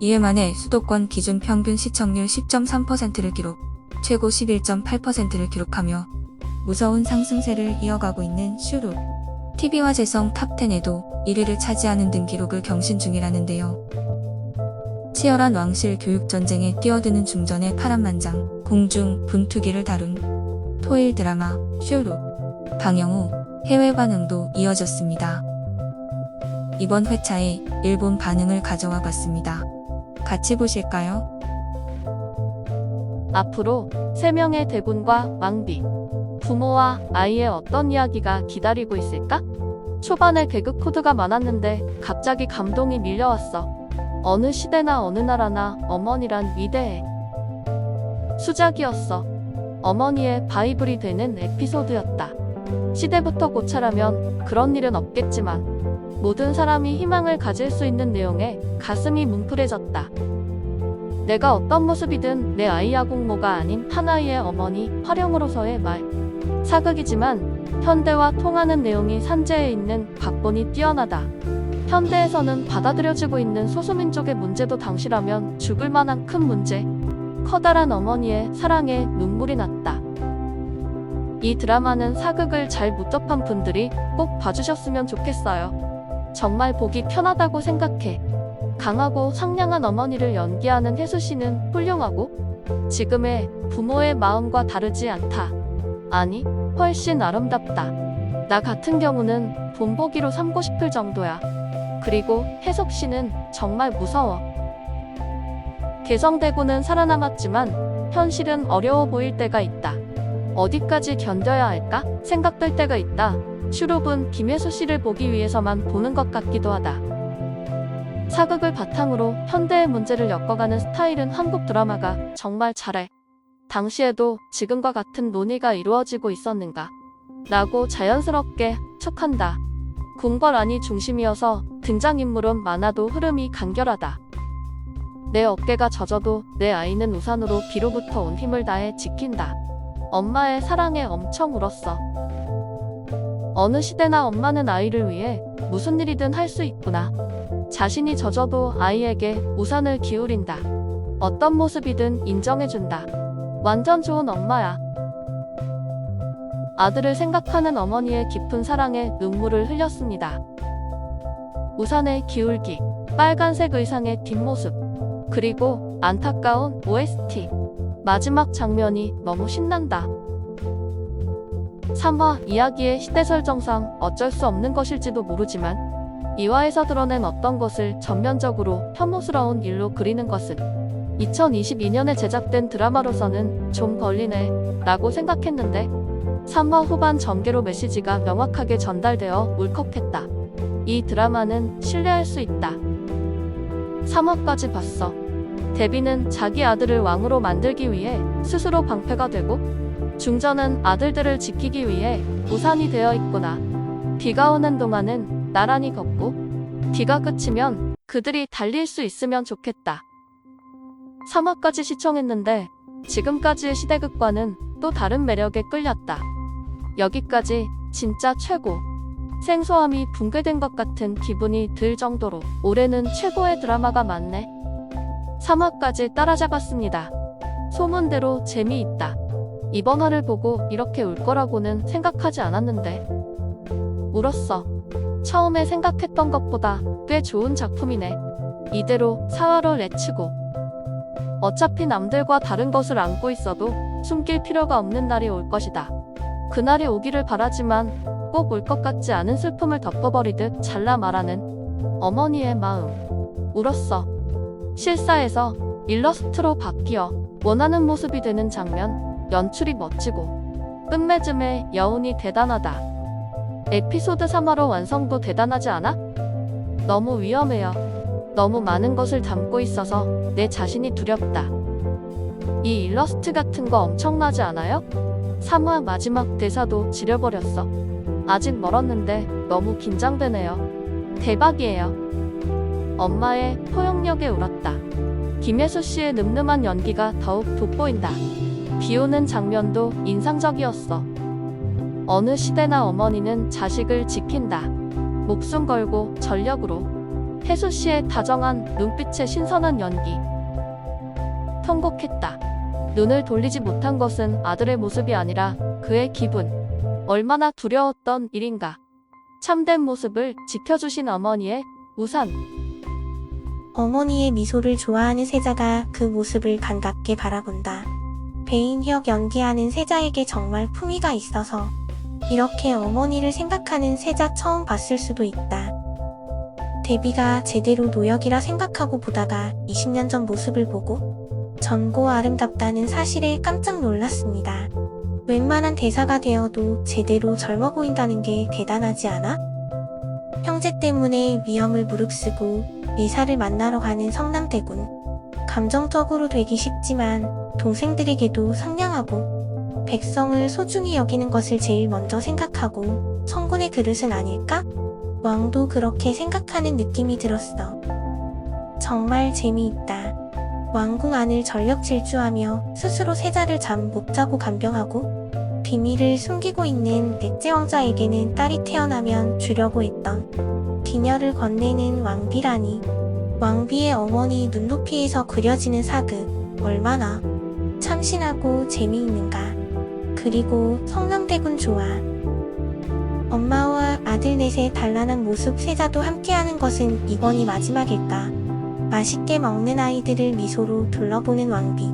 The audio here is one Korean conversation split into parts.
이해 만에 수도권 기준 평균 시청률 10.3%를 기록, 최고 11.8%를 기록하며 무서운 상승세를 이어가고 있는 슈룹. TV와 재성 탑10에도 1위를 차지하는 등 기록을 경신 중이라는데요. 치열한 왕실 교육 전쟁에 뛰어드는 중전의 파란만장, 공중, 분투기를 다룬 토일 드라마 슈룹. 방영 후 해외 반응도 이어졌습니다. 이번 회차에 일본 반응을 가져와 봤습니다. 같이 보실까요? 앞으로 3명의 대군과 왕비, 부모와 아이의 어떤 이야기가 기다리고 있을까? 초반에 개그 코드가 많았는데 갑자기 감동이 밀려왔어. 어느 시대나 어느 나라나 어머니란 위대해. 수작이었어. 어머니의 바이블이 되는 에피소드였다. 시대부터 고찰하면 그런 일은 없겠지만 모든 사람이 희망을 가질 수 있는 내용에 가슴이 뭉클해졌다. 내가 어떤 모습이든 내 아이 야공모가 아닌 하나의 어머니 활용으로서의 말. 사극이지만 현대와 통하는 내용이 산재해 있는 각본이 뛰어나다. 현대에서는 받아들여지고 있는 소수민족의 문제도 당시라면 죽을 만한 큰 문제. 커다란 어머니의 사랑에 눈물이 났다. 이 드라마는 사극을 잘 못 접한 분들이 꼭 봐주셨으면 좋겠어요. 정말 보기 편하다고 생각해. 강하고 상냥한 어머니를 연기하는 혜수씨는 훌륭하고 지금의 부모의 마음과 다르지 않다. 아니, 훨씬 아름답다. 나 같은 경우는 본보기로 삼고 싶을 정도야. 그리고 혜석씨는 정말 무서워. 개성대고는 살아남았지만 현실은 어려워 보일 때가 있다. 어디까지 견뎌야 할까 생각될 때가 있다. 슈룹은 김혜수씨를 보기 위해서만 보는 것 같기도 하다. 사극을 바탕으로 현대의 문제를 엮어가는 스타일은 한국 드라마가 정말 잘해. 당시에도 지금과 같은 논의가 이루어지고 있었는가? 라고 자연스럽게 척한다. 궁궐안이 중심이어서 등장인물은 많아도 흐름이 간결하다. 내 어깨가 젖어도 내 아이는 우산으로 비로부터 온 힘을 다해 지킨다. 엄마의 사랑에 엄청 울었어. 어느 시대나 엄마는 아이를 위해 무슨 일이든 할 수 있구나. 자신이 젖어도 아이에게 우산을 기울인다. 어떤 모습이든 인정해준다. 완전 좋은 엄마야. 아들을 생각하는 어머니의 깊은 사랑에 눈물을 흘렸습니다. 우산의 기울기, 빨간색 의상의 뒷모습, 그리고 안타까운 OST. 마지막 장면이 너무 신난다. 3화 이야기의 시대설정상 어쩔 수 없는 것일지도 모르지만 2화에서 드러낸 어떤 것을 전면적으로 혐오스러운 일로 그리는 것은 2022년에 제작된 드라마로서는 좀 걸리네 라고 생각했는데 3화 후반 전개로 메시지가 명확하게 전달되어 울컥했다. 이 드라마는 신뢰할 수 있다. 3화까지 봤어. 데비는 자기 아들을 왕으로 만들기 위해 스스로 방패가 되고 중전은 아들들을 지키기 위해 우산이 되어 있구나. 비가 오는 동안은 나란히 걷고 비가 그치면 그들이 달릴 수 있으면 좋겠다. 3화까지 시청했는데 지금까지의 시대극과는 또 다른 매력에 끌렸다. 여기까지 진짜 최고. 생소함이 붕괴된 것 같은 기분이 들 정도로 올해는 최고의 드라마가 많네. 3화까지 따라잡았습니다. 소문대로 재미있다. 이번 화를 보고 이렇게 울 거라고는 생각하지 않았는데 울었어. 처음에 생각했던 것보다 꽤 좋은 작품이네. 이대로 4화로 내치고 어차피 남들과 다른 것을 안고 있어도 숨길 필요가 없는 날이 올 것이다. 그날이 오기를 바라지만 꼭 올 것 같지 않은 슬픔을 덮어버리듯 잘라 말하는 어머니의 마음. 울었어. 실사에서 일러스트로 바뀌어 원하는 모습이 되는 장면. 연출이 멋지고 끝맺음의 여운이 대단하다. 에피소드 3화로 완성도 대단하지 않아? 너무 위험해요. 너무 많은 것을 담고 있어서 내 자신이 두렵다. 이 일러스트 같은 거 엄청나지 않아요? 3화 마지막 대사도 지려버렸어. 아직 멀었는데 너무 긴장되네요. 대박이에요. 엄마의 포용력에 울었다. 김혜수 씨의 늠름한 연기가 더욱 돋보인다. 비오는 장면도 인상적이었어. 어느 시대나 어머니는 자식을 지킨다. 목숨 걸고 전력으로. 혜수 씨의 다정한 눈빛의 신선한 연기. 통곡했다. 눈을 돌리지 못한 것은 아들의 모습이 아니라 그의 기분. 얼마나 두려웠던 일인가. 참된 모습을 지켜주신 어머니의 우산. 어머니의 미소를 좋아하는 세자가 그 모습을 반갑게 바라본다. 배인혁 연기하는 세자에게 정말 품위가 있어서 이렇게 어머니를 생각하는 세자 처음 봤을 수도 있다. 데뷔가 제대로 노역이라 생각하고 보다가 20년 전 모습을 보고 젊고 아름답다는 사실에 깜짝 놀랐습니다. 웬만한 대사가 되어도 제대로 젊어 보인다는 게 대단하지 않아? 형제 때문에 위험을 무릅쓰고 의사를 만나러 가는 성남대군. 감정적으로 되기 쉽지만 동생들에게도 상냥하고 백성을 소중히 여기는 것을 제일 먼저 생각하고 성군의 그릇은 아닐까? 왕도 그렇게 생각하는 느낌이 들었어. 정말 재미있다. 왕궁 안을 전력 질주하며 스스로 세자를 잠 못 자고 간병하고 비밀을 숨기고 있는 넷째 왕자에게는 딸이 태어나면 주려고 했던 비녀를 건네는 왕비라니. 왕비의 어머니 눈높이에서 그려지는 사극 얼마나 참신하고 재미있는가. 그리고 성남대군 좋아. 엄마와 아들 넷의 단란한 모습 세자도 함께하는 것은 이번이 마지막일까. 맛있게 먹는 아이들을 미소로 둘러보는 왕비.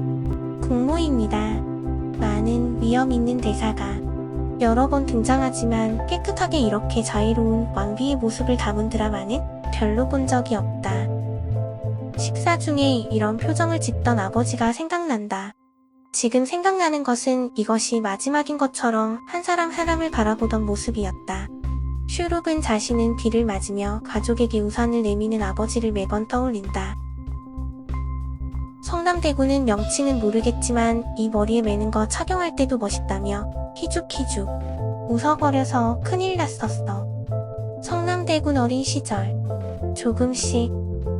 국모입니다. 많은 위험 있는 대사가 여러 번 등장하지만 깨끗하게 이렇게 자유로운 왕비의 모습을 담은 드라마는 별로 본 적이 없다. 식사 중에 이런 표정을 짓던 아버지가 생각난다. 지금 생각나는 것은 이것이 마지막인 것처럼 한 사람 사람을 바라보던 모습이었다. 슈룩은 자신은 비를 맞으며 가족에게 우산을 내미는 아버지를 매번 떠올린다. 성남대군은 명칭은 모르겠지만 이 머리에 매는 거 착용할 때도 멋있다며 희죽희죽 웃어버려서 큰일 났었어. 성남대군 어린 시절 조금씩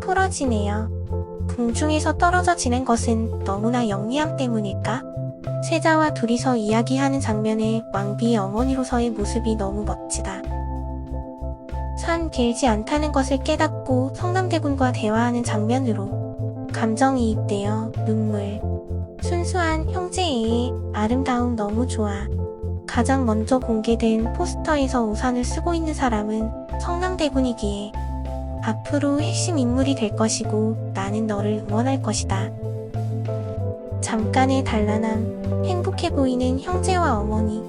풀어지네요. 궁중에서 떨어져 지낸 것은 너무나 영리함 때문일까? 세자와 둘이서 이야기하는 장면에 왕비의 어머니로서의 모습이 너무 멋지다. 산 길지 않다는 것을 깨닫고 성남대군과 대화하는 장면으로 감정이입되어 눈물. 순수한 형제의 아름다움 너무 좋아. 가장 먼저 공개된 포스터에서 우산을 쓰고 있는 사람은 성남대군이기에 앞으로 핵심 인물이 될 것이고 나는 너를 응원할 것이다. 잠깐의 단란함, 행복해 보이는 형제와 어머니.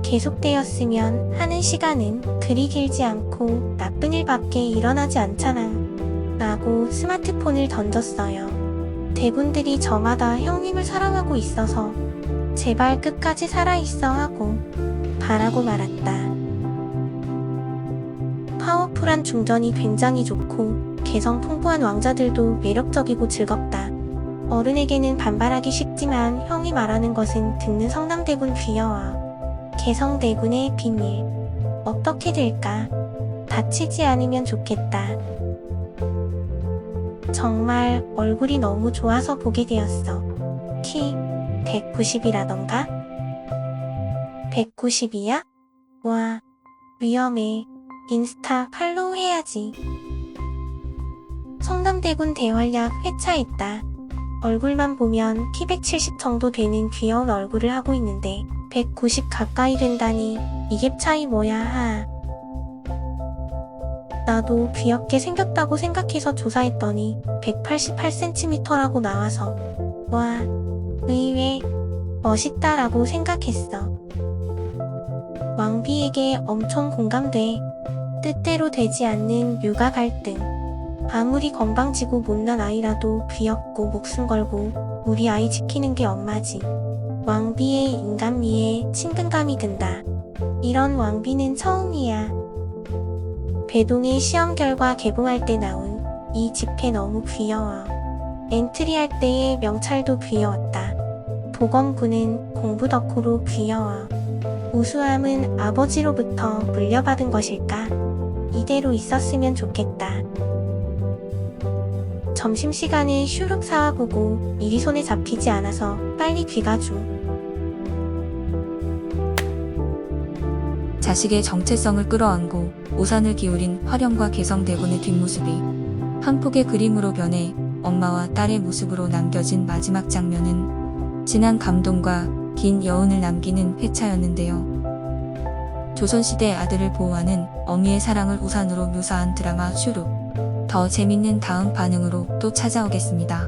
계속되었으면 하는 시간은 그리 길지 않고 나쁜 일밖에 일어나지 않잖아. 라고 스마트폰을 던졌어요. 대군들이 저마다 형님을 사랑하고 있어서 제발 끝까지 살아있어 하고 바라고 말았다. 파워풀한 중전이 굉장히 좋고 개성 풍부한 왕자들도 매력적이고 즐겁다. 어른에게는 반발하기 쉽지만 형이 말하는 것은 듣는 성남대군 귀여워. 개성대군의 비밀. 어떻게 될까? 다치지 않으면 좋겠다. 정말 얼굴이 너무 좋아서 보게 되었어. 키 190이라던가? 190이야? 와, 위험해. 인스타 팔로우 해야지. 성남대군 대활약 회차했다. 얼굴만 보면 키 170 정도 되는 귀여운 얼굴을 하고 있는데 190 가까이 된다니 이게 차이 뭐야 하. 나도 귀엽게 생겼다고 생각해서 조사했더니 188cm라고 나와서 와, 의외 멋있다라고 생각했어. 왕비에게 엄청 공감돼. 뜻대로 되지 않는 육아 갈등. 아무리 건방지고 못난 아이라도 귀엽고 목숨 걸고 우리 아이 지키는 게 엄마지. 왕비의 인간미에 친근감이 든다. 이런 왕비는 처음이야. 배동의 시험 결과 개봉할 때 나온 이 집회 너무 귀여워. 엔트리할 때의 명찰도 귀여웠다. 보검군은 공부 덕후로 귀여워. 우수함은 아버지로부터 물려받은 것일까? 이대로 있었으면 좋겠다. 점심시간에 슈룩 사와보고 일이 손에 잡히지 않아서 빨리 귀가 중. 자식의 정체성을 끌어안고 우산을 기울인 화령과 개성대군의 뒷모습이 한 폭의 그림으로 변해 엄마와 딸의 모습으로 남겨진 마지막 장면은 진한 감동과 긴 여운을 남기는 회차였는데요. 조선시대 아들을 보호하는 어미의 사랑을 우산으로 묘사한 드라마 슈룩. 더 재밌는 다음 반응으로 또 찾아오겠습니다.